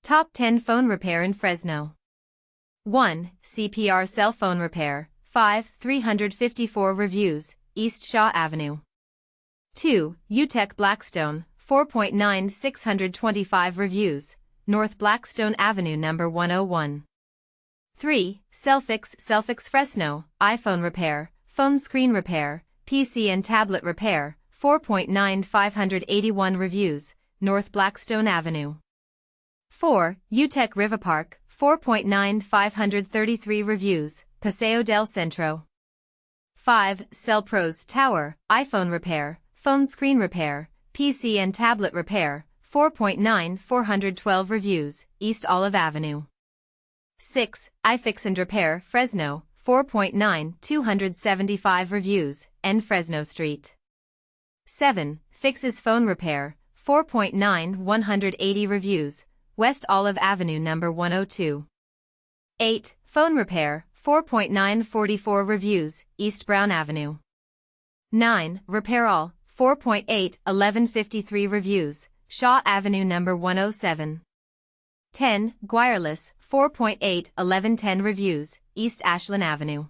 Top 10 Phone Repair in Fresno. 1. CPR Cell Phone Repair, 354 reviews, East Shaw Avenue. 2. U-tec Blackstone, 4.9 625 reviews, North Blackstone Avenue No. 101. 3. CellFixandRepair, iPhone repair, phone screen repair, PC and tablet repair, 4.9 581 reviews, North Blackstone Avenue. 4. U-tec RiverPark, 4.9 533 reviews, Paseo del Centro. 5. CellPros Tower, iPhone repair, phone screen repair, PC and tablet repair, 4.9 412 reviews, East Olive Avenue. 6. IFixandRepair Fresno, 4.9 275 reviews, N Fresno Street. 7. Fixus Phone Repair, 4.9 180 reviews, West Olive Avenue No. 102. 8. Phone Repair, 4.9 44 reviews, East Brown Avenue. 9. RepairALL, 4.8 1153 reviews, Shaw Avenue No. 107. 10. Gwireless, 4.8 1110 reviews, East Ashlan Avenue.